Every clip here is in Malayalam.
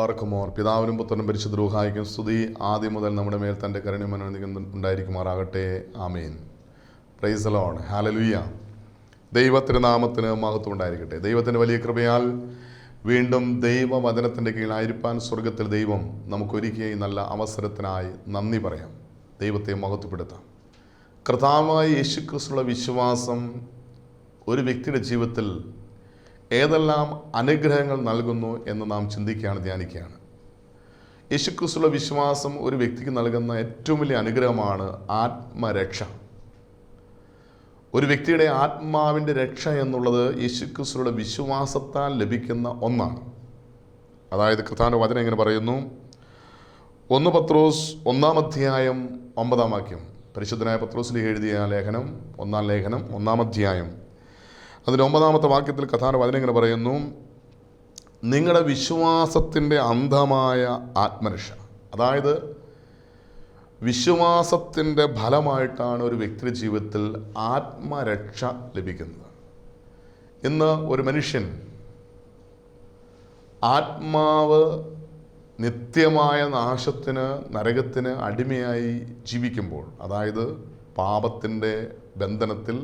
ബാറക്കുമോർ. പിതാവിനും പുത്രനും പരിശുദ്ധ റൂഹായിക്കും സ്തുതി, ആദ്യം മുതൽ നമ്മുടെ മേൽ തൻ്റെ കരുണയും അനുഗ്രഹവും ഉണ്ടായിരിക്കുമാറാകട്ടെ. ആമേൻ. Praise the lord. ഹല്ലേലൂയ. ദൈവത്തിൻ്റെ നാമത്തിന് മഹത്വം ഉണ്ടായിരിക്കട്ടെ. ദൈവത്തിൻ്റെ വലിയ കൃപയാൽ വീണ്ടും ദൈവവചനത്തിൻ്റെ കീഴിലായിരിക്കാൻ സ്വർഗത്തിൽ ദൈവം നമുക്കൊരുക്കിയ ഈ നല്ല അവസരത്തിനായി നന്ദി പറയാം. ദൈവത്തെ മഹത്വപ്പെടുത്താം. കർത്താവായ യേശുക്രിസ്തുവിലുള്ള വിശ്വാസം ഒരു വ്യക്തിയുടെ ജീവിതത്തിൽ ഏതെല്ലാം അനുഗ്രഹങ്ങൾ നൽകുന്നു എന്ന് നാം ചിന്തിക്കുകയാണ്, ധ്യാനിക്കുകയാണ്. യേശുക്രിസ്തുവിലുള്ള വിശ്വാസം ഒരു വ്യക്തിക്ക് നൽകുന്ന ഏറ്റവും വലിയ അനുഗ്രഹമാണ് ആത്മരക്ഷ. ഒരു വ്യക്തിയുടെ ആത്മാവിൻ്റെ രക്ഷ എന്നുള്ളത് യേശുക്രിസ്തുവിലുള്ള വിശ്വാസത്താൽ ലഭിക്കുന്ന ഒന്നാണ്. അതായത് കർത്താവിൻ്റെ വചനം ഇങ്ങനെ പറയുന്നു, 1 പത്രോസ് 1-ാം അധ്യായം 9-ാം വാക്യം. പരിശുദ്ധനായ പത്രോസിൽ എഴുതിയ ലേഖനം, 1-ാം ലേഖനം 1-ാം അധ്യായം അതിൻ്റെ 9-ാമത്തെ വാക്യത്തിൽ കർത്താവിൻ്റെ വചനം ഇങ്ങനെ പറയുന്നു, നിങ്ങളുടെ വിശ്വാസത്തിൻ്റെ അന്ധമായ ആത്മരക്ഷ. അതായത് വിശ്വാസത്തിൻ്റെ ഫലമായിട്ടാണ് ഒരു വ്യക്തിയുടെ ജീവിതത്തിൽ ആത്മരക്ഷ ലഭിക്കുന്നത്. ഇന്ന് ഒരു മനുഷ്യൻ ആത്മാവ് നിത്യമായ നാശത്തിന്, നരകത്തിന് അടിമയായി ജീവിക്കുമ്പോൾ, അതായത് പാപത്തിൻ്റെ ബന്ധനത്തിൽ,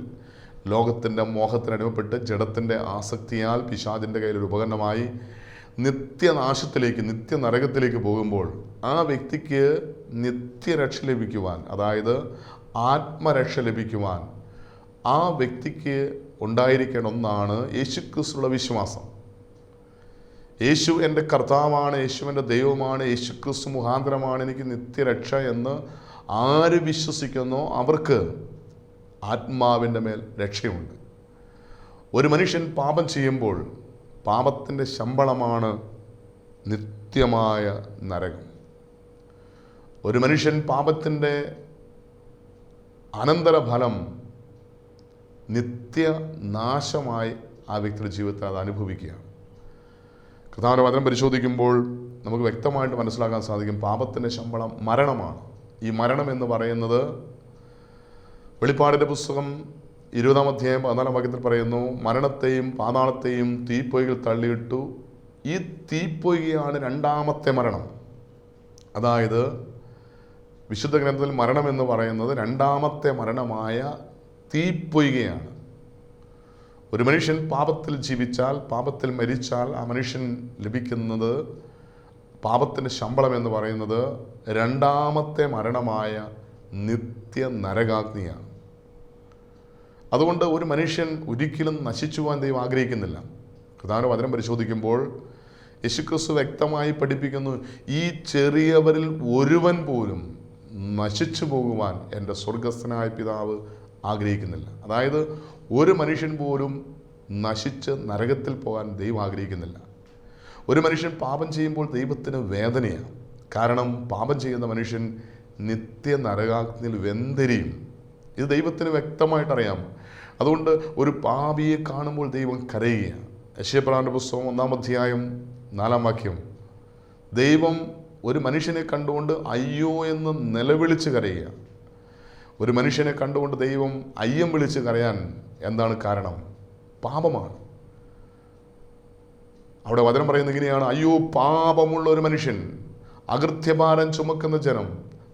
ലോകത്തിൻ്റെ മോഹത്തിനടിമപ്പെട്ട് ജഡത്തിൻ്റെ ആസക്തിയാൽ പിശാചിൻ്റെ കയ്യിലൊരു ഉപകരണമായി നിത്യനാശത്തിലേക്ക്, നിത്യനരകത്തിലേക്ക് പോകുമ്പോൾ ആ വ്യക്തിക്ക് നിത്യരക്ഷ ലഭിക്കുവാൻ, അതായത് ആത്മരക്ഷ ലഭിക്കുവാൻ ആ വ്യക്തിക്ക് ഉണ്ടായിരിക്കേണ്ട ഒന്നാണ് യേശുക്രിസ്തുവിലുള്ള വിശ്വാസം. യേശു എൻ്റെ കർത്താവാണ്, യേശു എൻ്റെ ദൈവമാണ്, യേശുക്രിസ്തു മുഖാന്തരമാണ് എനിക്ക് നിത്യരക്ഷ എന്ന് ആര് വിശ്വസിക്കുന്നോ അവർക്ക് ആത്മാവിൻ്റെ മേൽ രക്ഷയുണ്ട്. ഒരു മനുഷ്യൻ പാപം ചെയ്യുമ്പോൾ പാപത്തിൻ്റെ ശമ്പളമാണ് നിത്യമായ നരകം. ഒരു മനുഷ്യൻ പാപത്തിൻ്റെ അനന്തരഫലം നിത്യനാശമായി ആ വ്യക്തിയുടെ ജീവിതത്തിൽ അത് അനുഭവിക്കുകയാണ്. കർത്താവിൻ്റെ വചനം പരിശോധിക്കുമ്പോൾ നമുക്ക് വ്യക്തമായിട്ട് മനസ്സിലാക്കാൻ സാധിക്കും, പാപത്തിൻ്റെ ശമ്പളം മരണമാണ്. ഈ മരണം എന്ന് പറയുന്നത് വെളിപ്പാടിൻ്റെ പുസ്തകം 20-ാം അധ്യായം 14-ാം വാക്യത്തിൽ പറയുന്നു, മരണത്തെയും പാതാളത്തെയും തീപ്പൊയ്കയിൽ തള്ളിയിട്ടു. ഈ തീപ്പൊയ്കയാണ് രണ്ടാമത്തെ മരണം. അതായത് വിശുദ്ധ ഗ്രന്ഥത്തിൽ മരണം എന്ന് പറയുന്നത് രണ്ടാമത്തെ മരണമായ തീപ്പൊയ്കയാണ്. ഒരു മനുഷ്യൻ പാപത്തിൽ ജീവിച്ചാൽ, പാപത്തിൽ മരിച്ചാൽ ആ മനുഷ്യൻ ലഭിക്കുന്നത്, പാപത്തിൻ്റെ ശമ്പളം എന്ന് പറയുന്നത് രണ്ടാമത്തെ മരണമായ നിത്യ നരകാഗ്നിയാണ്. അതുകൊണ്ട് ഒരു മനുഷ്യൻ ഒരിക്കലും നശിച്ചു പോകാൻ ദൈവം ആഗ്രഹിക്കുന്നില്ല. കർത്താവിൻ്റെ വചനം പരിശോധിക്കുമ്പോൾ യേശുക്രിസ്തു വ്യക്തമായി പഠിപ്പിക്കുന്നു, ഈ ചെറിയവരിൽ ഒരുവൻ പോലും നശിച്ചു പോകുവാൻ എൻ്റെ സ്വർഗസ്ഥനായ പിതാവ് ആഗ്രഹിക്കുന്നില്ല. അതായത് ഒരു മനുഷ്യൻ പോലും നശിച്ച് നരകത്തിൽ പോകാൻ ദൈവം ആഗ്രഹിക്കുന്നില്ല. ഒരു മനുഷ്യൻ പാപം ചെയ്യുമ്പോൾ ദൈവത്തിന് വേദനയാണ്. കാരണം പാപം ചെയ്യുന്ന മനുഷ്യൻ നിത്യ നരകാഗ്നിയിൽ വെന്തെരിയും. ഇത് ദൈവത്തിന് വ്യക്തമായിട്ടറിയാം. അതുകൊണ്ട് ഒരു പാപിയെ കാണുമ്പോൾ ദൈവം കരയുകയാണ്. യെശയ്യാപ്രവാചകന്റെ പുസ്തകം 1-ാം അധ്യായം 4-ാം വാക്യം, ദൈവം ഒരു മനുഷ്യനെ കണ്ടുകൊണ്ട് അയ്യോ എന്ന് നിലവിളിച്ച് കരയുക. ഒരു മനുഷ്യനെ കണ്ടുകൊണ്ട് ദൈവം അയ്യം വിളിച്ച് കരയാൻ എന്താണ് കാരണം? പാപമാണ്. അവിടെ വചനം പറയുന്നത് ഇങ്ങനെയാണ്, അയ്യോ പാപമുള്ള ഒരു മനുഷ്യൻ, അകൃത്യഭാരം ചുമക്കുന്ന ജനം,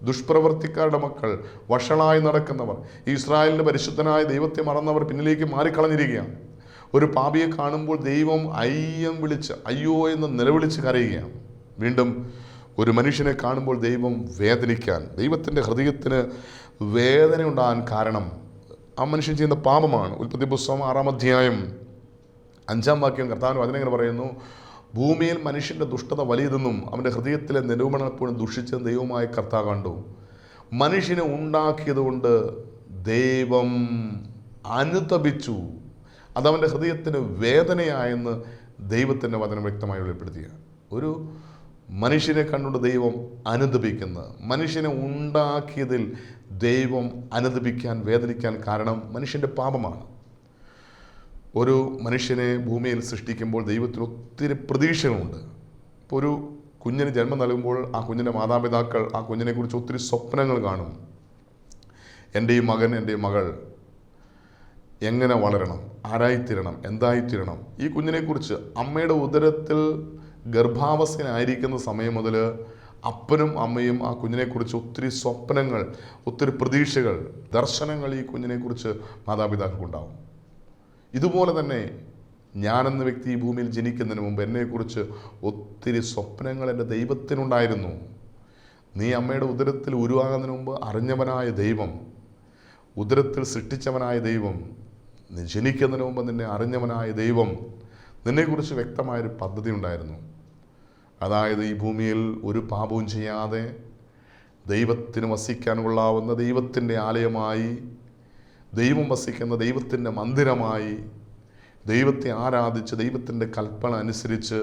ദുഷ്പ്രവർത്തിക്കാരുടെ മക്കൾ, വഷളായി നടക്കുന്നവർ, ഇസ്രായേലിൻ്റെ പരിശുദ്ധനായ ദൈവത്തെ മറന്നവർ പിന്നിലേക്ക് മാറിക്കളഞ്ഞിരിക്കുകയാണ്. ഒരു പാപിയെ കാണുമ്പോൾ ദൈവം അയ്യം വിളിച്ച് അയ്യോ എന്ന് നിലവിളിച്ച് കരയുകയാണ്. വീണ്ടും ഒരു മനുഷ്യനെ കാണുമ്പോൾ ദൈവം വേദനിക്കാൻ, ദൈവത്തിൻ്റെ ഹൃദയത്തിന് വേദന ഉണ്ടാകാൻ കാരണം ആ മനുഷ്യൻ ചെയ്യുന്ന പാപമാണ്. ഉൽപ്പത്തി പുസ്തകം 6-ാം അധ്യായം 5-ാം വാക്യം കർത്താവിൻ്റെ വചനം ഇങ്ങനെ പറയുന്നു, ഭൂമിയിൽ മനുഷ്യൻ്റെ ദുഷ്ടത വലിയതെന്നും അവൻ്റെ ഹൃദയത്തിലെ നിരൂപണം എപ്പോഴും ദുഷിച്ച ദൈവമായ കർത്താവ് കണ്ടു. മനുഷ്യനെ ഉണ്ടാക്കിയത് കൊണ്ട് ദൈവം അനുതപിച്ചു, അതവൻ്റെ ഹൃദയത്തിന് വേദനയായെന്ന് ദൈവത്തിൻ്റെ വചനം വ്യക്തമായി വെളിപ്പെടുത്തിയ. ഒരു മനുഷ്യനെ കണ്ടുകൊണ്ട് ദൈവം അനുതപിക്കുന്ന, മനുഷ്യനെ ഉണ്ടാക്കിയതിൽ ദൈവം അനുതപിക്കാൻ, വേദനിക്കാൻ കാരണം മനുഷ്യൻ്റെ പാപമാണ്. ഒരു മനുഷ്യനെ ഭൂമിയിൽ സൃഷ്ടിക്കുമ്പോൾ ദൈവത്തിന് ഒത്തിരി പ്രതീക്ഷകളുണ്ട്. ഇപ്പോൾ ഒരു കുഞ്ഞിന് ജന്മം നൽകുമ്പോൾ ആ കുഞ്ഞിൻ്റെ മാതാപിതാക്കൾ ആ കുഞ്ഞിനെക്കുറിച്ച് ഒത്തിരി സ്വപ്നങ്ങൾ കാണും. എൻ്റെ ഈ മകൻ, എൻ്റെ ഈ മകൾ എങ്ങനെ വളരണം, ആരായിത്തീരണം, എന്തായിത്തീരണം, ഈ കുഞ്ഞിനെക്കുറിച്ച് അമ്മയുടെ ഉദരത്തിൽ ഗർഭാവസ്ഥയിലായിരിക്കുന്ന സമയം മുതൽ അപ്പനും അമ്മയും ആ കുഞ്ഞിനെക്കുറിച്ച് ഒത്തിരി സ്വപ്നങ്ങൾ, ഒത്തിരി പ്രതീക്ഷകൾ, ദർശനങ്ങൾ ഈ കുഞ്ഞിനെക്കുറിച്ച് മാതാപിതാക്കൾക്കുണ്ടാവും. ഇതുപോലെ തന്നെ ഞാനെന്ന വ്യക്തി ഈ ഭൂമിയിൽ ജനിക്കുന്നതിന് മുമ്പ് എന്നെക്കുറിച്ച് ഒത്തിരി സ്വപ്നങ്ങൾ എൻ്റെ ദൈവത്തിനുണ്ടായിരുന്നു. നീ അമ്മയുടെ ഉദരത്തിൽ ഉരുവാകുന്നതിന് മുമ്പ് അറിഞ്ഞവനായ ദൈവം, ഉദരത്തിൽ സൃഷ്ടിച്ചവനായ ദൈവം, നീ ജനിക്കുന്നതിന് മുമ്പ് നിന്നെ അറിഞ്ഞവനായ ദൈവം നിന്നെക്കുറിച്ച് വ്യക്തമായൊരു പദ്ധതി ഉണ്ടായിരുന്നു. അതായത് ഈ ഭൂമിയിൽ ഒരു പാപവും ചെയ്യാതെ ദൈവത്തിന് വസിക്കാൻ കൊള്ളാവുന്ന ദൈവത്തിൻ്റെ ആലയമായി, ദൈവം വസിക്കുന്ന ദൈവത്തിൻ്റെ മന്ദിരമായി, ദൈവത്തെ ആരാധിച്ച് ദൈവത്തിൻ്റെ കൽപ്പന അനുസരിച്ച്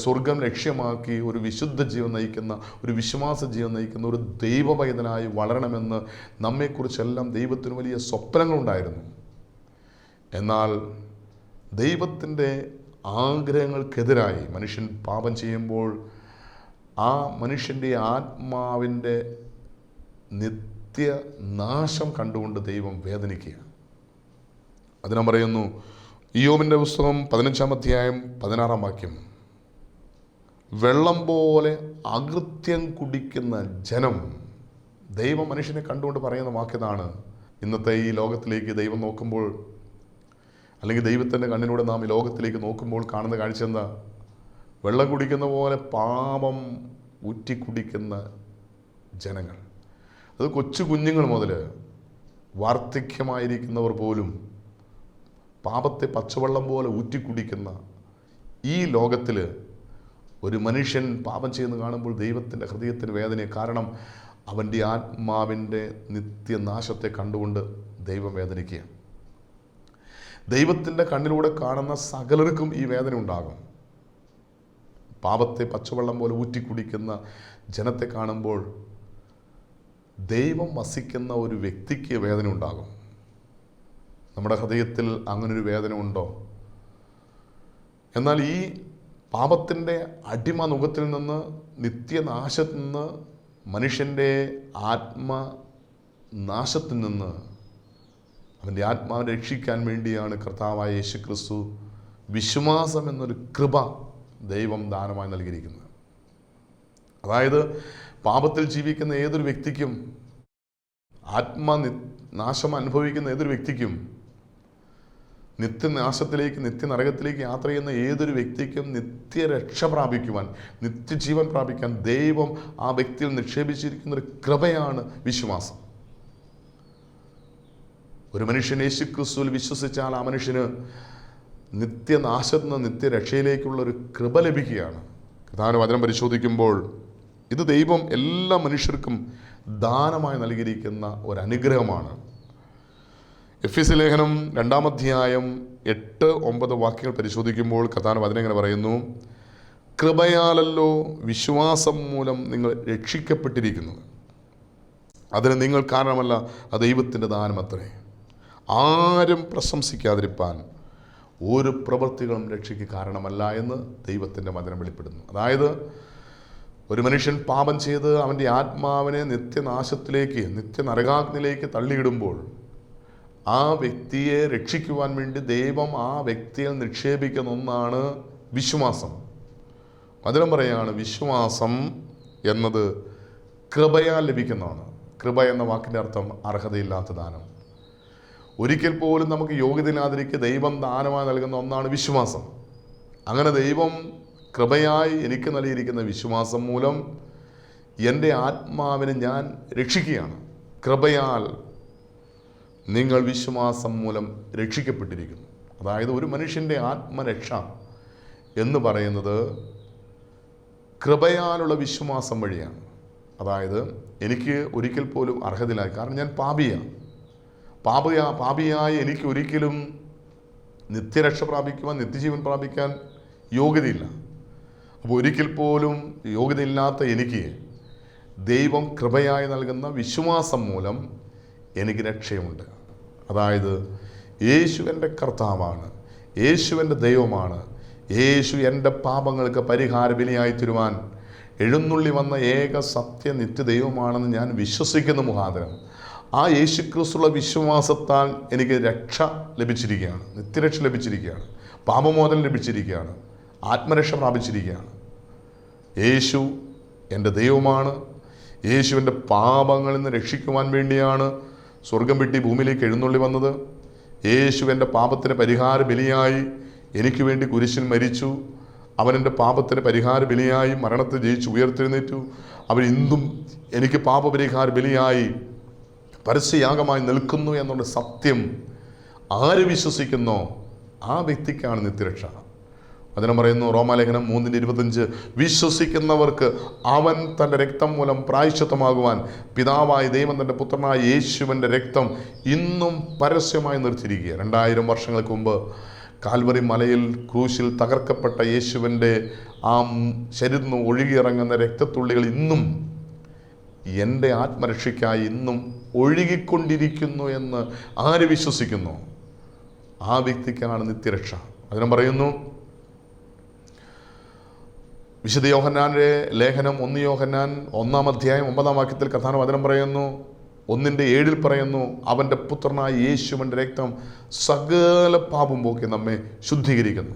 സ്വർഗം ലക്ഷ്യമാക്കി ഒരു വിശുദ്ധ ജീവൻ നയിക്കുന്ന, ഒരു വിശ്വാസ ജീവൻ നയിക്കുന്ന ഒരു ദൈവവൈതനായി വളരണമെന്ന് നമ്മെക്കുറിച്ചെല്ലാം ദൈവത്തിന് വലിയ സ്വപ്നങ്ങളുണ്ടായിരുന്നു. എന്നാൽ ദൈവത്തിൻ്റെ ആഗ്രഹങ്ങൾക്കെതിരായി മനുഷ്യൻ പാപം ചെയ്യുമ്പോൾ ആ മനുഷ്യൻ്റെ ആത്മാവിൻ്റെ നിത്യനാശം കണ്ടുകൊണ്ട് ദൈവം വേദനിക്കുക. അതിനാ പറയുന്നു, ഇയ്യോബിൻ്റെ പുസ്തകം 15-ാം അധ്യായം 16-ാം വാക്യം, വെള്ളം പോലെ അകൃത്യം കുടിക്കുന്ന ജനം. ദൈവം മനുഷ്യനെ കണ്ടുകൊണ്ട് പറയുന്ന വാക്കിതാണ്. ഇന്നത്തെ ഈ ലോകത്തിലേക്ക് ദൈവം നോക്കുമ്പോൾ, അല്ലെങ്കിൽ ദൈവത്തിൻ്റെ കണ്ണിലൂടെ നാം ഈ ലോകത്തിലേക്ക് നോക്കുമ്പോൾ കാണുന്ന കാഴ്ച എന്താ? വെള്ളം കുടിക്കുന്ന പോലെ പാപം ഊറ്റി കുടിക്കുന്ന ജനങ്ങൾ. അത് കൊച്ചു കുഞ്ഞുങ്ങൾ മുതൽ വാർദ്ധക്യമായിരിക്കുന്നവർ പോലും പാപത്തെ പച്ചവെള്ളം പോലെ ഊറ്റിക്കുടിക്കുന്ന ഈ ലോകത്തിൽ ഒരു മനുഷ്യൻ പാപം ചെയ്യുന്ന കാണുമ്പോൾ ദൈവത്തിൻ്റെ ഹൃദയത്തിന് വേദന. കാരണം അവൻ്റെ ആത്മാവിൻ്റെ നിത്യനാശത്തെ കണ്ടുകൊണ്ട് ദൈവം വേദനിക്കുക. ദൈവത്തിൻ്റെ കണ്ണിലൂടെ കാണുന്ന സകലർക്കും ഈ വേദന ഉണ്ടാകും. പാപത്തെ പച്ചവെള്ളം പോലെ ഊറ്റിക്കുടിക്കുന്ന ജനത്തെ കാണുമ്പോൾ ദൈവം വസിക്കുന്ന ഒരു വ്യക്തിക്ക് വേദന ഉണ്ടാകും. നമ്മുടെ ഹൃദയത്തിൽ അങ്ങനൊരു വേദന ഉണ്ടോ? എന്നാൽ ഈ പാപത്തിൻ്റെ അടിമനുഖത്തിൽ നിന്ന്, നിത്യനാശത്തിൽ നിന്ന്, മനുഷ്യൻ്റെ ആത്മനാശത്തിൽ നിന്ന് അവൻ്റെ ആത്മാവിനെ രക്ഷിക്കാൻ വേണ്ടിയാണ് കർത്താവായ യേശു ക്രിസ്തു വിശ്വാസം എന്നൊരു കൃപ ദൈവം ദാനമായി നൽകിയിരിക്കുന്നത്. അതായത് പാപത്തിൽ ജീവിക്കുന്ന ഏതൊരു വ്യക്തിക്കും, നാശം അനുഭവിക്കുന്ന ഏതൊരു വ്യക്തിക്കും, നിത്യനാശത്തിലേക്ക്, നിത്യനരകത്തിലേക്ക് യാത്ര ചെയ്യുന്ന ഏതൊരു വ്യക്തിക്കും നിത്യരക്ഷ പ്രാപിക്കുവാൻ, നിത്യജീവൻ പ്രാപിക്കാൻ ദൈവം ആ വ്യക്തിയിൽ നിക്ഷേപിച്ചിരിക്കുന്ന ഒരു കൃപയാണ് വിശ്വാസം. ഒരു മനുഷ്യൻ യേശു ക്രിസ്തുവിൽ വിശ്വസിച്ചാൽ ആ മനുഷ്യന് നിത്യനാശത്തിൽ നിന്ന് നിത്യരക്ഷയിലേക്കുള്ള ഒരു കൃപ ലഭിക്കുകയാണ്. കർത്താവിന്റെ വചനം പരിശോധിക്കുമ്പോൾ ഇത് ദൈവം എല്ലാ മനുഷ്യർക്കും ദാനമായി നൽകിയിരിക്കുന്ന ഒരു അനുഗ്രഹമാണ്. എഫെസ്യ ലേഖനം 2-ാം അധ്യായം 8-9 വാക്യങ്ങൾ പരിശോധിക്കുമ്പോൾ കർത്താവിന്റെ വചനം ഇങ്ങനെ പറയുന്നു, കൃപയാലല്ലോ വിശ്വാസം മൂലം നിങ്ങൾ രക്ഷിക്കപ്പെട്ടിരിക്കുന്നത്, അതിന് നിങ്ങൾ കാരണമല്ല, അത് ദൈവത്തിൻ്റെ ദാനമത്രേ. ആരും പ്രശംസിക്കാതിരിപ്പാൻ ഒരു പ്രവൃത്തികളും രക്ഷയ്ക്ക് കാരണമല്ല എന്ന് ദൈവത്തിൻ്റെ വചനം വെളിപ്പെടുന്നു. അതായത് ഒരു മനുഷ്യൻ പാപം ചെയ്ത് അവൻ്റെ ആത്മാവിനെ നിത്യനാശത്തിലേക്ക്, നിത്യനരകാഗ്നിയിലേക്ക് തള്ളിയിടുമ്പോൾ ആ വ്യക്തിയെ രക്ഷിക്കുവാൻ വേണ്ടി ദൈവം ആ വ്യക്തിയിൽ നിക്ഷേപിക്കുന്ന ഒന്നാണ് വിശ്വാസം. വചനം പറയാണ്, വിശ്വാസം എന്നത് കൃപയാൽ ലഭിക്കുന്നതാണ്. കൃപ എന്ന വാക്കിൻ്റെ അർത്ഥം അർഹതയില്ലാത്ത ദാനം. ഒരിക്കൽ പോലും നമുക്ക് യോഗ്യതയില്ലാതിരിക്കെ ദൈവം ദാനമായി നൽകുന്ന ഒന്നാണ് വിശ്വാസം. അങ്ങനെ ദൈവം കൃപയായി എനിക്ക് നൽകിയിരിക്കുന്ന വിശ്വാസം മൂലം എൻ്റെ ആത്മാവിനെ ഞാൻ രക്ഷിക്കുകയാണ്. കൃപയാൽ നിങ്ങൾ വിശ്വാസം മൂലം രക്ഷിക്കപ്പെട്ടിരിക്കുന്നു. അതായത് ഒരു മനുഷ്യൻ്റെ ആത്മരക്ഷ എന്ന് പറയുന്നത് കൃപയാലുള്ള വിശ്വാസം വഴിയാണ്. അതായത് എനിക്ക് ഒരിക്കൽ പോലും അർഹതയില്ല, കാരണം ഞാൻ പാപിയായി എനിക്ക് ഒരിക്കലും നിത്യരക്ഷ പ്രാപിക്കുവാൻ, നിത്യജീവൻ പ്രാപിക്കാൻ യോഗ്യതയില്ല. അപ്പോൾ ഒരിക്കൽ പോലും യോഗ്യതയില്ലാത്ത എനിക്ക് ദൈവം കൃപയായി നൽകുന്ന വിശ്വാസം മൂലം എനിക്ക് രക്ഷയുണ്ട്. അതായത് യേശു എൻ്റെ കർത്താവാണ്, യേശു എൻ്റെ ദൈവമാണ്, യേശു എൻ്റെ പാപങ്ങൾക്ക് പരിഹാര ബലിയായി തരുവാൻ എഴുന്നള്ളി വന്ന ഏക സത്യ നിത്യദൈവമാണെന്ന് ഞാൻ വിശ്വസിക്കുന്ന മുഖാന്തരം ആ യേശുക്രിസ്തുള്ള വിശ്വാസത്താൽ എനിക്ക് രക്ഷ ലഭിച്ചിരിക്കുകയാണ്, നിത്യരക്ഷ ലഭിച്ചിരിക്കുകയാണ്, പാപമോചനം ലഭിച്ചിരിക്കുകയാണ്. ആത്മരക്ഷ പ്രാപിച്ചിരിക്കുകയാണ്. യേശു എൻ്റെ ദൈവമാണ്. യേശുവിൻ്റെ പാപങ്ങളിൽ നിന്ന് രക്ഷിക്കുവാൻ വേണ്ടിയാണ് സ്വർഗം വിട്ടി ഭൂമിയിലേക്ക് എഴുന്നള്ളി വന്നത്. യേശു എൻ്റെ പാപത്തിന് പരിഹാര ബലിയായി എനിക്ക് വേണ്ടി കുരിശിൽ മരിച്ചു. അവൻ എൻ്റെ പാപത്തിന് പരിഹാര ബലിയായി മരണത്തെ ജയിച്ച് ഉയർത്തെഴുന്നേറ്റു. അവൻ ഇന്നും എനിക്ക് പാപപരിഹാര ബലിയായി പരസ്യയാഗമായി നിൽക്കുന്നു എന്നുള്ള സത്യം ആര് വിശ്വസിക്കുന്നോ ആ വ്യക്തിക്കാണ് നിത്യരക്ഷ. വചനം പറയുന്നു, റോമാലേഖനം 3:25, വിശ്വസിക്കുന്നവർക്ക് അവൻ തൻ്റെ രക്തം മൂലം പ്രായശ്ചിത്തമാകുവാൻ പിതാവായ ദൈവം തൻ്റെ പുത്രനായ യേശുവിൻ്റെ രക്തം ഇന്നും പരസ്യമായി നിർത്തിയിരിക്കുക. 2000 വർഷങ്ങൾക്ക് മുമ്പ് കാൽവറി മലയിൽ ക്രൂശിൽ തകർക്കപ്പെട്ട യേശുവിൻ്റെ ആ ശരീരത്തിൽ നിന്ന് ഒഴുകിയിറങ്ങുന്ന രക്തത്തുള്ളികൾ ഇന്നും എൻ്റെ ആത്മരക്ഷയ്ക്കായി ഇന്നും ഒഴുകിക്കൊണ്ടിരിക്കുന്നു എന്ന് ആര് വിശ്വസിക്കുന്നു ആ വ്യക്തിക്കാണ് നിത്യരക്ഷ. അതിനും പറയുന്നു, വിശുദ്ധ യോഹന്നാൻ്റെ ലേഖനം 1 യോഹന്നാൻ 1-ാം അധ്യായം 9-ാം വാക്യത്തിൽ കർത്താവിന്റെ വചനം പറയുന്നു, 1:7 പറയുന്നു, അവൻ്റെ പുത്രനായ യേശുവിൻ്റെ രക്തം സകല പാപം പോക്കി നമ്മെ ശുദ്ധീകരിക്കുന്നു.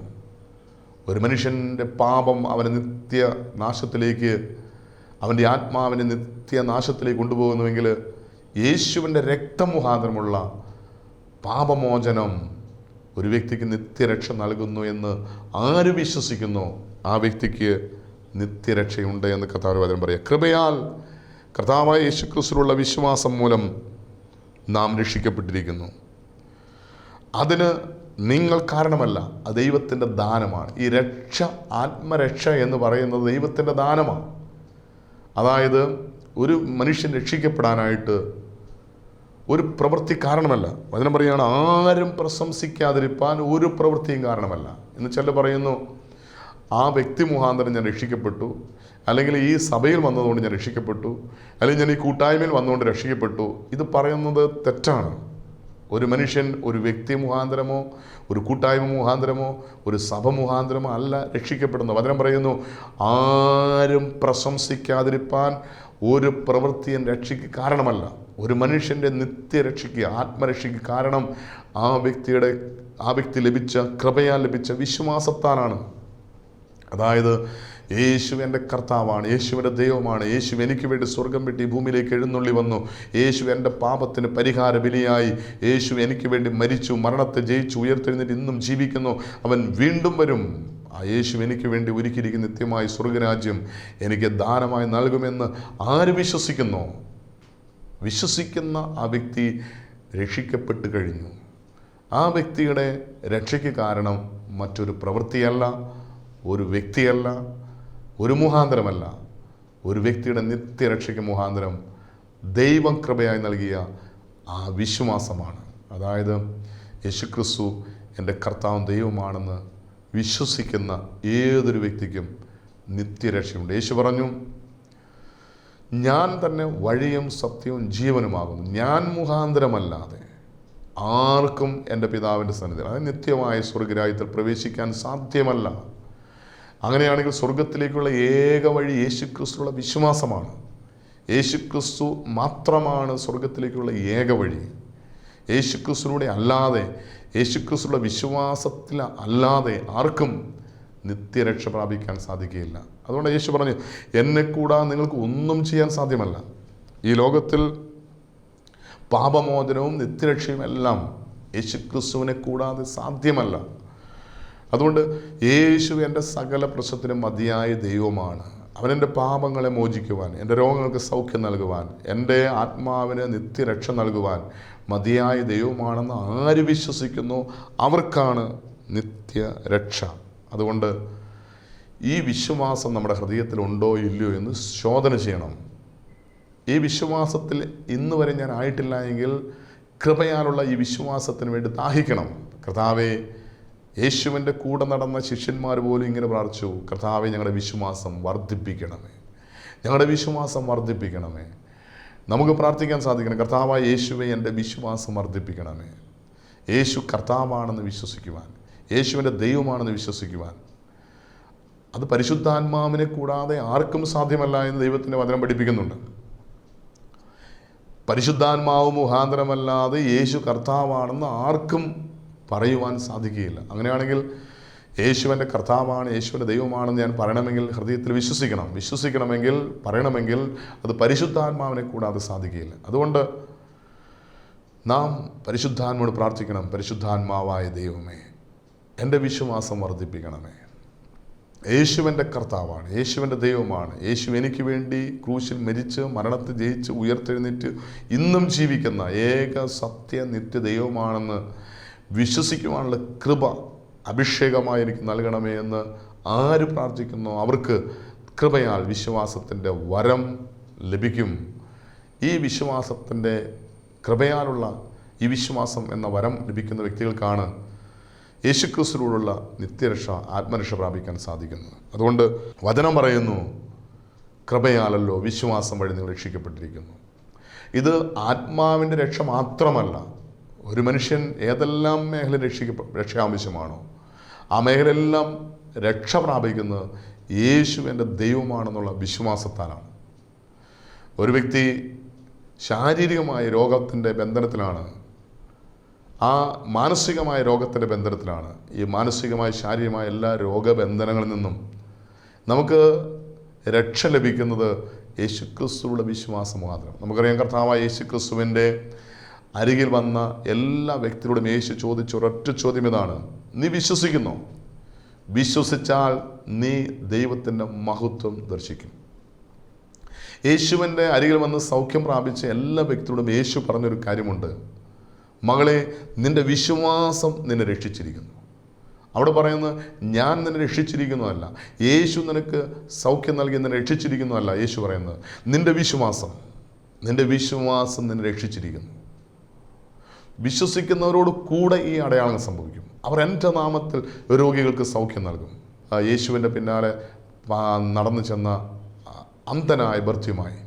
ഒരു മനുഷ്യൻ്റെ പാപം അവനെ നിത്യനാശത്തിലേക്ക്, അവൻ്റെ ആത്മാവിനെ നിത്യനാശത്തിലേക്ക് കൊണ്ടുപോകുന്നുവെങ്കിൽ യേശുവിൻ്റെ രക്തം മുഖാന്തരമുള്ള പാപമോചനം ഒരു വ്യക്തിക്ക് നിത്യരക്ഷ നൽകുന്നു എന്ന് ആര് വിശ്വസിക്കുന്നു ആ വ്യക്തിക്ക് നിത്യരക്ഷയുണ്ട് എന്ന് കർത്താവിന്റെ വചനം പറയുക. കൃപയാൽ കർത്താവായ യേശുക്രിസ്തുവിലുള്ള വിശ്വാസം മൂലം നാം രക്ഷിക്കപ്പെട്ടിരിക്കുന്നു. അതിന് നിങ്ങൾ കാരണമല്ല, അത് ദൈവത്തിൻ്റെ ദാനമാണ്. ഈ രക്ഷ, ആത്മരക്ഷ എന്ന് പറയുന്നത് ദൈവത്തിൻ്റെ ദാനമാണ്. അതായത് ഒരു മനുഷ്യൻ രക്ഷിക്കപ്പെടാനായിട്ട് ഒരു പ്രവൃത്തി കാരണമല്ല. വചനം പറയുകയാണ്, ആരും പ്രശംസിക്കാതിരിപ്പാൻ ഒരു പ്രവൃത്തിയും കാരണമല്ല. എന്ന് ചിലർ പറയുന്നു, ആ വ്യക്തി മുഖാന്തരം ഞാൻ രക്ഷിക്കപ്പെട്ടു, അല്ലെങ്കിൽ ഈ സഭയിൽ വന്നതുകൊണ്ട് ഞാൻ രക്ഷിക്കപ്പെട്ടു, അല്ലെങ്കിൽ ഞാൻ ഈ കൂട്ടായ്മയിൽ വന്നുകൊണ്ട് രക്ഷിക്കപ്പെട്ടു. ഇത് പറയുന്നത് തെറ്റാണ്. ഒരു മനുഷ്യൻ ഒരു വ്യക്തി മുഖാന്തരമോ ഒരു കൂട്ടായ്മ മുഖാന്തരമോ ഒരു സഭ മുഖാന്തരമോ അല്ല രക്ഷിക്കപ്പെടുന്നു. വചനം പറയുന്നു, ആരും പ്രശംസിക്കാതിരിപ്പാൻ ഒരു പ്രവൃത്തിയും രക്ഷയ്ക്ക് കാരണമല്ല. ഒരു മനുഷ്യൻ്റെ നിത്യരക്ഷയ്ക്ക്, ആത്മരക്ഷയ്ക്ക് കാരണം ആ വ്യക്തി ലഭിച്ച, കൃപയാൽ ലഭിച്ച വിശ്വാസത്താലാണ്. അതായത് യേശു എൻ്റെ കർത്താവാണ്, യേശുവിൻ്റെ ദൈവമാണ്, യേശു എനിക്ക് വേണ്ടി സ്വർഗം വിട്ട് ഈ ഭൂമിയിലേക്ക് എഴുന്നള്ളി വന്നു, യേശു എൻ്റെ പാപത്തിന് പരിഹാര ബലിയായി, യേശു എനിക്ക് വേണ്ടി മരിച്ചു, മരണത്തെ ജയിച്ചു ഉയർത്തെഴുന്നേറ്റ് ഇന്നും ജീവിക്കുന്നു, അവൻ വീണ്ടും വരും. ആ യേശു എനിക്ക് വേണ്ടി ഒരുക്കിയിരിക്കുന്ന നിത്യമായ സ്വർഗരാജ്യം എനിക്ക് ദാനമായി നൽകുമെന്ന് ആര് വിശ്വസിക്കുന്നു, വിശ്വസിക്കുന്ന ആ വ്യക്തി രക്ഷിക്കപ്പെട്ട് കഴിഞ്ഞു. ആ വ്യക്തിയുടെ രക്ഷയ്ക്ക് കാരണം മറ്റൊരു പ്രവൃത്തിയല്ല, ഒരു വ്യക്തിയല്ല, ഒരു മുഖാന്തരമല്ല. ഒരു വ്യക്തിയുടെ നിത്യരക്ഷയ്ക്ക് മുഖാന്തരം ദൈവം കൃപയായി നൽകിയ ആ വിശ്വാസമാണ്. അതായത് യേശുക്രിസ്തു എൻ്റെ കർത്താവും ദൈവമാണെന്ന് വിശ്വസിക്കുന്ന ഏതൊരു വ്യക്തിക്കും നിത്യരക്ഷയുണ്ട്. യേശു പറഞ്ഞു, ഞാൻ തന്നെ വഴിയും സത്യവും ജീവനുമാകുന്നു, ഞാൻ മുഖാന്തരമല്ലാതെ ആർക്കും എൻ്റെ പിതാവിൻ്റെ സന്നിധിയിൽ, അതായത് നിത്യമായ സ്വർഗരാജ്യത്തിൽ പ്രവേശിക്കാൻ സാധ്യമല്ല. അങ്ങനെയാണെങ്കിൽ സ്വർഗത്തിലേക്കുള്ള ഏക വഴി യേശുക്രിസ്തുള്ള വിശ്വാസമാണ്. യേശുക്രിസ്തു മാത്രമാണ് സ്വർഗത്തിലേക്കുള്ള ഏക വഴി. യേശുക്രിസ്തുവിലൂടെ അല്ലാതെ, യേശുക്രിസ്തുള്ള വിശ്വാസത്തിൽ അല്ലാതെ ആർക്കും നിത്യരക്ഷ പ്രാപിക്കാൻ സാധിക്കുകയില്ല. അതുകൊണ്ട് യേശു പറഞ്ഞു, എന്നെ കൂടാതെ നിങ്ങൾക്ക് ഒന്നും ചെയ്യാൻ സാധ്യമല്ല. ഈ ലോകത്തിൽ പാപമോചനവും നിത്യരക്ഷയും എല്ലാം യേശുക്രിസ്തുവിനെ കൂടാതെ സാധ്യമല്ല. അതുകൊണ്ട് യേശു എൻ്റെ സകല പ്രശ്നത്തിനും മതിയായ ദൈവമാണ്. അവനെൻ്റെ പാപങ്ങളെ മോചിക്കുവാൻ, എൻ്റെ രോഗങ്ങൾക്ക് സൗഖ്യം നൽകുവാൻ, എൻ്റെ ആത്മാവിന് നിത്യരക്ഷ നൽകുവാൻ മതിയായ ദൈവമാണെന്ന് ആര് വിശ്വസിക്കുന്നു അവർക്കാണ് നിത്യരക്ഷ. അതുകൊണ്ട് ഈ വിശ്വാസം നമ്മുടെ ഹൃദയത്തിലുണ്ടോ ഇല്ലയോ എന്ന് ശോധന ചെയ്യണം. ഈ വിശ്വാസത്തിൽ ഇന്ന് വരെ ഞാൻ ആയിട്ടില്ല എങ്കിൽ കൃപയാലുള്ള ഈ വിശ്വാസത്തിന് വേണ്ടി ദാഹിക്കണം. കർത്താവേ, യേശുവിൻ്റെ കൂടെ നടന്ന ശിഷ്യന്മാർ പോലും ഇങ്ങനെ പ്രാർത്ഥിച്ചു, കർത്താവേ ഞങ്ങളുടെ വിശ്വാസം വർദ്ധിപ്പിക്കണമേ, ഞങ്ങളുടെ വിശ്വാസം വർദ്ധിപ്പിക്കണമേ. നമുക്ക് പ്രാർത്ഥിക്കാൻ സാധിക്കണം, കർത്താവായ യേശുവെ എൻ്റെ വിശ്വാസം വർദ്ധിപ്പിക്കണമേ. യേശു കർത്താവാണെന്ന് വിശ്വസിക്കുവാൻ, യേശുവിൻ്റെ ദൈവമാണെന്ന് വിശ്വസിക്കുവാൻ. അത് പരിശുദ്ധാത്മാവിനെ കൂടാതെ ആർക്കും സാധ്യമല്ല എന്ന് ദൈവത്തിൻ്റെ വചനം പഠിപ്പിക്കുന്നുണ്ട്. പരിശുദ്ധാത്മാവ് മുഖാന്തരമല്ലാതെ യേശു കർത്താവാണെന്ന് ആർക്കും പറയുവാൻ സാധിക്കുകയില്ല. അങ്ങനെയാണെങ്കിൽ യേശുവിൻ്റെ കർത്താവാണ്, യേശുവിൻ്റെ ദൈവമാണെന്ന് ഞാൻ പറയണമെങ്കിൽ ഹൃദയത്തിൽ വിശ്വസിക്കണമെങ്കിൽ പറയണമെങ്കിൽ അത് പരിശുദ്ധാത്മാവിനെ കൂടാതെ സാധിക്കുകയില്ല. അതുകൊണ്ട് നാം പരിശുദ്ധാത്മാവോട് പ്രാർത്ഥിക്കണം. പരിശുദ്ധാത്മാവായ ദൈവമേ, എൻ്റെ വിശ്വാസം വർദ്ധിപ്പിക്കണമേ. യേശുവിൻ്റെ കർത്താവാണ്, യേശുവിൻ്റെ ദൈവമാണ്. യേശു എനിക്ക് വേണ്ടി ക്രൂശിൽ മരിച്ച് മരണത്തെ ജയിച്ച് ഉയർത്തെഴുന്നേറ്റ് ഇന്നും ജീവിക്കുന്ന ഏക സത്യ നിത്യ ദൈവമാണെന്ന് വിശ്വസിക്കുവാനുള്ള കൃപ അഭിഷേകമായി എനിക്ക് നൽകണമേ എന്ന് ആര് പ്രാർത്ഥിക്കുന്നോ അവർക്ക് കൃപയാൽ വിശ്വാസത്തിൻ്റെ വരം ലഭിക്കും. ഈ വിശ്വാസത്തിൻ്റെ കൃപയാലുള്ള ഈ വിശ്വാസം എന്ന വരം ലഭിക്കുന്ന വ്യക്തികൾക്കാണ് യേശുക്രിസ്തുവിലുള്ള നിത്യരക്ഷ, ആത്മരക്ഷ പ്രാപിക്കാൻ സാധിക്കുന്നത്. അതുകൊണ്ട് വചനം പറയുന്നു, കൃപയാലല്ലോ വിശ്വാസം വഴി നിങ്ങൾ രക്ഷിക്കപ്പെട്ടിരിക്കുന്നു. ഇത് ആത്മാവിൻ്റെ രക്ഷ മാത്രമല്ല. ഒരു മനുഷ്യൻ ഏതെല്ലാം മേഖല രക്ഷ ആവശ്യമാണോ ആ മേഖലയെല്ലാം രക്ഷ പ്രാപിക്കുന്നത് യേശു എൻ്റെ ദൈവമാണെന്നുള്ള വിശ്വാസത്താലാണ്. ഒരു വ്യക്തി ശാരീരികമായ രോഗത്തിൻ്റെ ബന്ധനത്തിലാണ്, ആ മാനസികമായ രോഗത്തിൻ്റെ ബന്ധനത്തിലാണ്. ഈ മാനസികമായ ശാരീരികമായ എല്ലാ രോഗബന്ധനങ്ങളിൽ നിന്നും നമുക്ക് രക്ഷ ലഭിക്കുന്നത് യേശുക്രിസ്തുവിലുള്ള വിശ്വാസം മാത്രം. നമുക്കറിയാം, കർത്താവായ യേശുക്രിസ്തുവിൻ്റെ അരികിൽ വന്ന എല്ലാ വ്യക്തിയോടും യേശു ചോദിച്ച ഒരൊറ്റ ചോദ്യം ഇതാണ്: നീ വിശ്വസിക്കുന്നോ? വിശ്വസിച്ചാൽ നീ ദൈവത്തിൻ്റെ മഹത്വം ദർശിക്കും. യേശുവിൻ്റെ അരികിൽ വന്ന് സൗഖ്യം പ്രാപിച്ച എല്ലാ വ്യക്തിയോടും യേശു പറഞ്ഞൊരു കാര്യമുണ്ട്: മകളെ, നിൻ്റെ വിശ്വാസം നിന്നെ രക്ഷിച്ചിരിക്കുന്നു. അവിടെ പറയുന്നത് ഞാൻ നിന്നെ രക്ഷിച്ചിരിക്കുന്നതല്ല, യേശു നിനക്ക് സൗഖ്യം നൽകി നിന്നെ രക്ഷിച്ചിരിക്കുന്നതല്ല. യേശു പറയുന്നത് നിൻ്റെ വിശ്വാസം നിന്നെ രക്ഷിച്ചിരിക്കുന്നു. വിശ്വസിക്കുന്നവരോട് കൂടെ ഈ അടയാളങ്ങൾ സംഭവിക്കും. അവർ എൻ്റെ നാമത്തിൽ രോഗികൾക്ക് സൗഖ്യം നൽകും. യേശുവിൻ്റെ പിന്നാലെ നടന്നു ചെന്ന അന്ധനായ ബർത്തിമായി,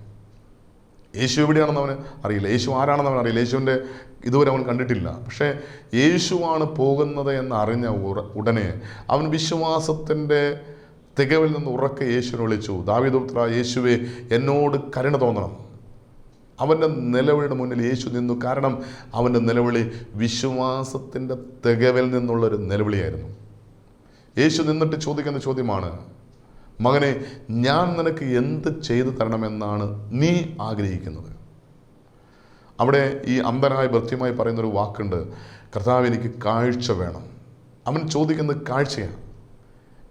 യേശു എവിടെയാണെന്ന് അവന് അറിയില്ല, യേശു ആരാണെന്ന് അവൻ അറിയില്ല, യേശുവിൻ്റെ ഇതുവരെ അവൻ കണ്ടിട്ടില്ല. പക്ഷേ യേശുവാണ് പോകുന്നത് എന്ന് അറിഞ്ഞ ഉടനെ അവൻ വിശ്വാസത്തിൻ്റെ തികവിൽ നിന്ന് ഉറക്കെ യേശുവിനെ വിളിച്ചു: ദാവീദുപുത്രാ, യേശുവേ, എന്നോട് കരുണ തോന്നണം. അവൻ്റെ നിലവിളിയുടെ മുന്നിൽ യേശു നിന്നു. കാരണം അവൻ്റെ നിലവിളി വിശ്വാസത്തിൻ്റെ തികവിൽ നിന്നുള്ളൊരു നിലവിളിയായിരുന്നു. യേശു നിന്നിട്ട് ചോദിക്കുന്ന ചോദ്യമാണ്: മകനെ, ഞാൻ നിനക്ക് എന്ത് ചെയ്തു തരണമെന്നാണ് നീ ആഗ്രഹിക്കുന്നത്? അവിടെ ഈ അന്ധനായ ഭൃത്യമായി പറയുന്നൊരു വാക്കുണ്ട്: കർത്താവ്, എനിക്ക് കാഴ്ച വേണം. അവൻ ചോദിക്കുന്നത് കാഴ്ചയാണ്.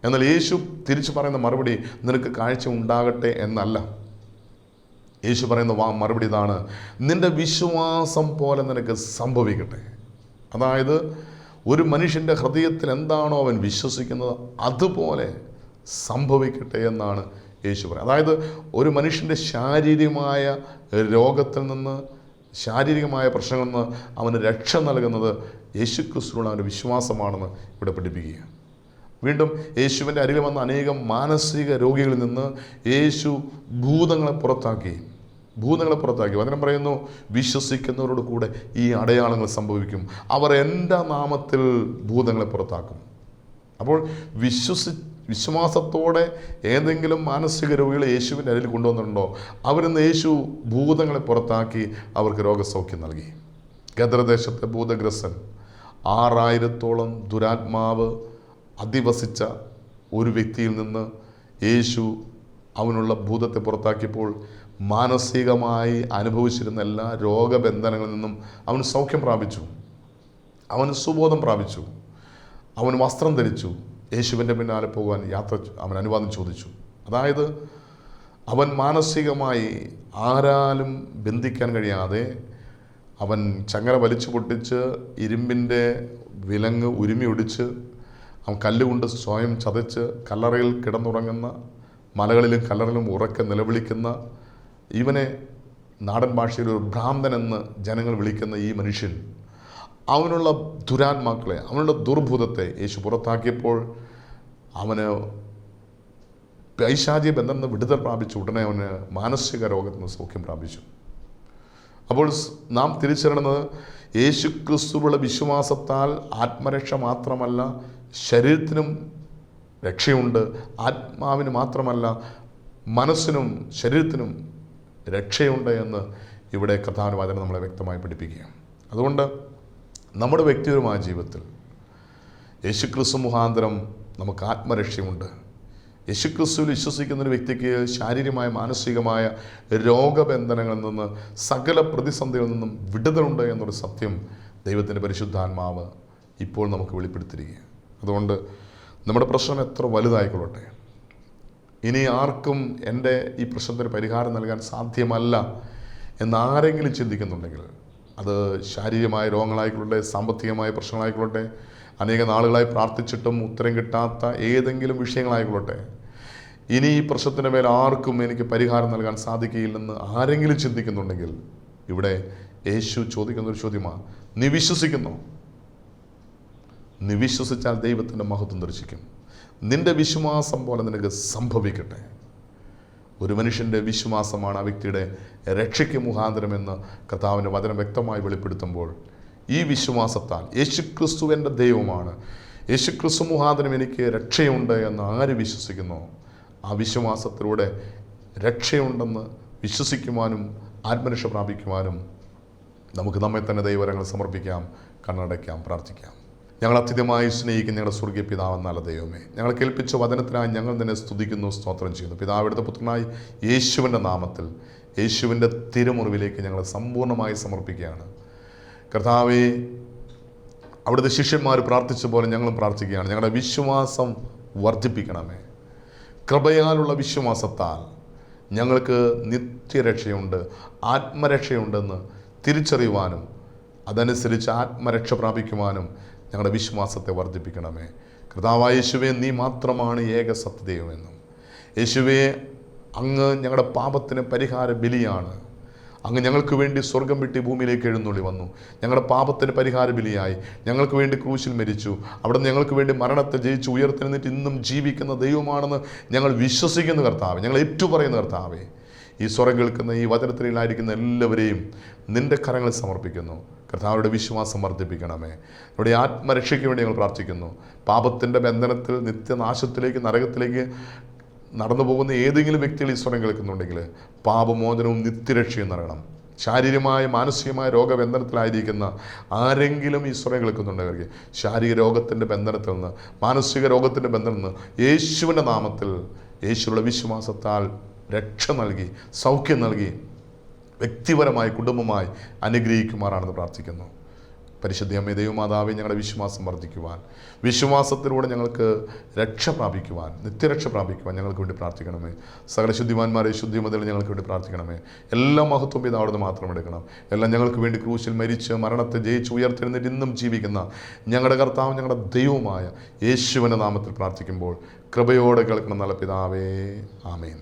എന്നാൽ യേശു തിരിച്ചു പറയുന്ന മറുപടി നിനക്ക് കാഴ്ച ഉണ്ടാകട്ടെ എന്നല്ല. യേശു പറയുന്ന മറുപടി ഇതാണ്: നിൻ്റെ വിശ്വാസം പോലെ നിനക്ക് സംഭവിക്കട്ടെ. അതായത് ഒരു മനുഷ്യൻ്റെ ഹൃദയത്തിൽ എന്താണോ അവൻ വിശ്വസിക്കുന്നത് അതുപോലെ സംഭവിക്കട്ടെ എന്നാണ് യേശു പറയുന്നത്. അതായത് ഒരു മനുഷ്യൻ്റെ ശാരീരികമായ രോഗത്തിൽ നിന്ന്, ശാരീരികമായ പ്രശ്നങ്ങളിൽ നിന്ന് അവന് രക്ഷ നൽകുന്നത് യേശുക്രിസ്തുവിനുള്ള അവൻ്റെ വിശ്വാസമാണെന്ന് ഇവിടെ പഠിപ്പിക്കുക. വീണ്ടും യേശുവിൻ്റെ അരികിൽ വന്ന അനേകം മാനസിക രോഗികളിൽ നിന്ന് യേശു ഭൂതങ്ങളെ പുറത്താക്കി. വചനം പറയുന്നു, വിശ്വസിക്കുന്നവരോട് കൂടെ ഈ അടയാളങ്ങൾ സംഭവിക്കും, അവർ എൻ്റെ നാമത്തിൽ ഭൂതങ്ങളെ പുറത്താക്കും. അപ്പോൾ വിശ്വാസത്തോടെ ഏതെങ്കിലും മാനസിക രോഗികളെ യേശുവിൻ്റെ അരികിൽ കൊണ്ടുവന്നിട്ടുണ്ടോ? അവരിന്ന് യേശു ഭൂതങ്ങളെ പുറത്താക്കി അവർക്ക് രോഗസൗഖ്യം നൽകി. ഗദർദേശത്തെ ഭൂതഗ്രസ്തൻ 6000-ഓളം ദുരാത്മാവ് അധിവസിച്ച ഒരു വ്യക്തിയിൽ നിന്ന് യേശു അവനുള്ള ഭൂതത്തെ പുറത്താക്കിയപ്പോൾ മാനസികമായി അനുഭവിച്ചിരുന്ന എല്ലാ രോഗബന്ധനങ്ങളിൽ നിന്നും അവൻ സൗഖ്യം പ്രാപിച്ചു, അവന് സുബോധം പ്രാപിച്ചു, അവൻ വസ്ത്രം ധരിച്ചു. യേശുവിൻ്റെ പിന്നാലെ പോകാൻ അവൻ അനുവാദം ചോദിച്ചു. അതായത് അവൻ മാനസികമായി ആരാലും ബന്ധിക്കാൻ കഴിയാതെ അവൻ ചങ്ങല വലിച്ചു പൊട്ടിച്ച് ഇരുമ്പിൻ്റെ വിലങ്ങ് ഉരുമി ഒടിച്ച് അവൻ കല്ലുകൊണ്ട് സ്വയം ചതച്ച് കല്ലറയിൽ കിടന്നുറങ്ങുന്ന, മലകളിലും കല്ലറയിലും ഉറക്കെ നിലവിളിക്കുന്ന, ഇവനെ നാടൻ ഭാഷയിൽ ഒരു ഭ്രാന്തൻ എന്ന് ജനങ്ങൾ വിളിക്കുന്ന ഈ മനുഷ്യൻ, അവനുള്ള ദുരാത്മാക്കളെ, അവനുള്ള ദുർഭൂതത്തെ യേശു പുറത്താക്കിയപ്പോൾ അവന് പൈശാചിക ബന്ധം നിന്ന് വിടുതൽ പ്രാപിച്ചു. ഉടനെ അവന് മാനസിക രോഗത്തിൽ നിന്ന് സൗഖ്യം പ്രാപിച്ചു. അപ്പോൾ നാം തിരിച്ചറിയുന്നത് യേശുക്രിസ്തുവിലുള്ള വിശ്വാസത്താൽ ആത്മരക്ഷ മാത്രമല്ല, ശരീരത്തിനും രക്ഷയുണ്ട്. ആത്മാവിന് മാത്രമല്ല, മനസ്സിനും ശരീരത്തിനും രക്ഷയുണ്ട് എന്ന് ഇവിടെ കഥാനുവാചനം നമ്മളെ വ്യക്തമായി പഠിപ്പിക്കുകയാണ്. അതുകൊണ്ട് നമ്മുടെ വ്യക്തിപരമായ ജീവിതത്തിൽ യേശുക്രിസ്തു മുഖാന്തരം നമുക്ക് ആത്മരക്ഷയുണ്ട്. യേശുക്രിസ്തുവിൽ വിശ്വസിക്കുന്ന ഒരു വ്യക്തിക്ക് ശാരീരികമായ മാനസികമായ രോഗബന്ധനങ്ങളിൽ നിന്ന് സകല പ്രതിസന്ധികളിൽ നിന്നും വിടുതലുണ്ട് എന്നൊരു സത്യം ദൈവത്തിൻ്റെ പരിശുദ്ധാത്മാവ് ഇപ്പോൾ നമുക്ക് വെളിപ്പെടുത്തിയിരിക്കുക. അതുകൊണ്ട് നമ്മുടെ പ്രശ്നം എത്ര വലുതായിക്കൊള്ളട്ടെ, ഇനി ആർക്കും എൻ്റെ ഈ പ്രശ്നത്തിന് പരിഹാരം നൽകാൻ സാധ്യമല്ല എന്നാരെങ്കിലും ചിന്തിക്കുന്നുണ്ടെങ്കിൽ, അത് ശാരീരികമായ രോഗങ്ങളായിക്കൊള്ളട്ടെ, സാമ്പത്തികമായ പ്രശ്നങ്ങളായിക്കൊള്ളട്ടെ, അനേക നാളുകളായി പ്രാർത്ഥിച്ചിട്ടും ഉത്തരം കിട്ടാത്ത ഏതെങ്കിലും വിഷയങ്ങളായിക്കൊള്ളട്ടെ, ഇനി ഈ പ്രശ്നത്തിൻ്റെ മേൽ ആർക്കും എനിക്ക് പരിഹാരം നൽകാൻ സാധിക്കുകയില്ലെന്ന് ആരെങ്കിലും ചിന്തിക്കുന്നുണ്ടെങ്കിൽ, ഇവിടെ യേശു ചോദിക്കുന്നൊരു ചോദ്യമാണ്, നീ വിശ്വസിക്കുന്നോ? നീ വിശ്വസിച്ചാൽ ദൈവത്തിൻ്റെ മഹത്വം ദർശിക്കും. നിൻ്റെ വിശ്വാസം പോലെ നിനക്ക് സംഭവിക്കട്ടെ. ഒരു മനുഷ്യൻ്റെ വിശ്വാസമാണ് ആ വ്യക്തിയുടെ രക്ഷയ്ക്ക് മുഖാന്തരമെന്ന് കർത്താവിൻ്റെ വചനം വ്യക്തമായി വെളിപ്പെടുത്തുമ്പോൾ, ഈ വിശ്വാസത്താൽ യേശുക്രിസ്തു എൻ്റെ ദൈവമാണ്, യേശുക്രിസ്തു മുഖാന്തരം എനിക്ക് രക്ഷയുണ്ട് എന്ന് ആര് വിശ്വസിക്കുന്നോ, ആ വിശ്വാസത്തിലൂടെ രക്ഷയുണ്ടെന്ന് വിശ്വസിക്കുവാനും ആത്മരക്ഷ പ്രാപിക്കുവാനും നമുക്ക് നമ്മെ തന്നെ ദൈവരങ്ങൾ സമർപ്പിക്കാം, കണ്ണടയ്ക്കാം, പ്രാർത്ഥിക്കാം. ഞങ്ങൾ അത്യധികമായി സ്നേഹിക്കുന്ന ഞങ്ങളുടെ സ്വർഗീയ പിതാവ് നല്ല ദൈവമേ, ഞങ്ങൾ കേൾപ്പിച്ച വചനത്തിനായി ഞങ്ങൾ തന്നെ സ്തുതിക്കുന്നു, സ്തോത്രം ചെയ്യുന്നു. പിതാവിടുത്തെ പുത്രനായി യേശുവിൻ്റെ നാമത്തിൽ യേശുവിൻ്റെ തിരുമുറിവിലേക്ക് ഞങ്ങൾ സമ്പൂർണ്ണമായി സമർപ്പിക്കുകയാണ്. കർത്താവേ, അവിടുത്തെ ശിഷ്യന്മാർ പ്രാർത്ഥിച്ച പോലെ ഞങ്ങളും പ്രാർത്ഥിക്കുകയാണ്. ഞങ്ങളുടെ വിശ്വാസം വർദ്ധിപ്പിക്കണമേ. കൃപയാലുള്ള വിശ്വാസത്താൽ ഞങ്ങൾക്ക് നിത്യരക്ഷയുണ്ട്, ആത്മരക്ഷയുണ്ടെന്ന് തിരിച്ചറിയുവാനും അതനുസരിച്ച് ആത്മരക്ഷ പ്രാപിക്കുവാനും ഞങ്ങളുടെ വിശ്വാസത്തെ വർദ്ധിപ്പിക്കണമേ. കർത്താവായ യേശുവേ, നീ മാത്രമാണ് ഏക സത്യദൈവമെന്നും, യേശുവേ, അങ്ങ് ഞങ്ങളുടെ പാപത്തിന് പരിഹാര ബലിയാണ്. അങ്ങ് ഞങ്ങൾക്ക് വേണ്ടി സ്വർഗം വിട്ട് ഭൂമിയിലേക്ക് എഴുന്നള്ളി വന്നു, ഞങ്ങളുടെ പാപത്തിന് പരിഹാര ബലിയായി ഞങ്ങൾക്ക് വേണ്ടി ക്രൂശിൽ മരിച്ചു. അവിടെ ഞങ്ങൾക്ക് വേണ്ടി മരണത്തെ ജയിച്ച് ഉയർത്തെഴുന്നേറ്റ് ഇന്നും ജീവിക്കുന്ന ദൈവമാണെന്ന് ഞങ്ങൾ വിശ്വസിക്കുന്ന കർത്താവേ, ഞങ്ങൾ ഏറ്റുപറയുന്ന കർത്താവേ, ഈ സ്വരം കേൾക്കുന്ന ഈ വചനത്തിലായിരിക്കുന്ന എല്ലാവരെയും നിൻ്റെ കരങ്ങളിൽ സമർപ്പിക്കുന്നു. കർത്താവരുടെ വിശ്വാസം വർദ്ധിപ്പിക്കണമേ. ഇവിടെ ആത്മരക്ഷയ്ക്ക് വേണ്ടി ഞങ്ങൾ പ്രാർത്ഥിക്കുന്നു. പാപത്തിൻ്റെ ബന്ധനത്തിൽ നിത്യനാശത്തിലേക്ക്, നരകത്തിലേക്ക് നടന്നു പോകുന്ന ഏതെങ്കിലും വ്യക്തികൾ ഈ സ്വരം കേൾക്കുന്നുണ്ടെങ്കിൽ പാപമോചനവും നിത്യരക്ഷയും നൽകണം. ശാരീരികമായ മാനസികമായ രോഗബന്ധനത്തിലായിരിക്കുന്ന ആരെങ്കിലും ഈ സ്വരം കേൾക്കുന്നുണ്ടെങ്കിൽ ശാരീരിക രോഗത്തിൻ്റെ ബന്ധനത്തിൽ നിന്ന്, മാനസിക രോഗത്തിൻ്റെ ബന്ധനത്തിൽ നിന്ന് യേശുവിൻ്റെ നാമത്തിൽ, യേശുവിലുള്ള വിശ്വാസത്താൽ രക്ഷ നൽകി, സൗഖ്യം നൽകി, വ്യക്തിപരമായി കുടുംബമായി അനുഗ്രഹിക്കുമാറാണെന്ന് പ്രാർത്ഥിക്കുന്നു. പരിശുദ്ധ അമ്മേ ദൈവമാതാവേ, ഞങ്ങളുടെ വിശ്വാസം വർദ്ധിക്കുവാൻ, വിശ്വാസത്തിലൂടെ ഞങ്ങൾക്ക് രക്ഷ പ്രാപിക്കുവാൻ, നിത്യരക്ഷ പ്രാപിക്കുവാൻ ഞങ്ങൾക്ക് വേണ്ടി പ്രാർത്ഥിക്കണമേ. സകല ശുദ്ധിമാന്മാരെ ശുദ്ധിമതിൽ ഞങ്ങൾക്ക് വേണ്ടി പ്രാർത്ഥിക്കണമേ. എല്ലാ മഹത്വം ഇത് അവിടുന്ന് മാത്രം എടുക്കണം. എല്ലാം ഞങ്ങൾക്ക് വേണ്ടി ക്രൂശിൽ മരിച്ച് മരണത്തെ ജയിച്ച് ഉയർത്തെഴുന്നേറ്റ് ഇന്നും ജീവിക്കുന്ന ഞങ്ങളുടെ കർത്താവ്, ഞങ്ങളുടെ ദൈവമായ യേശുവിൻ്റെ നാമത്തിൽ പ്രാർത്ഥിക്കുമ്പോൾ കൃപയോടെ കേൾക്കണം നല്ല പിതാവേ, ആമേൻ.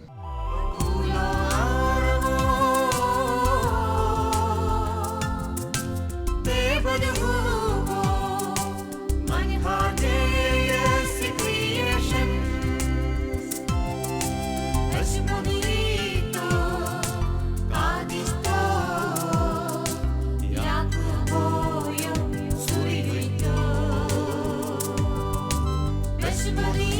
Maria.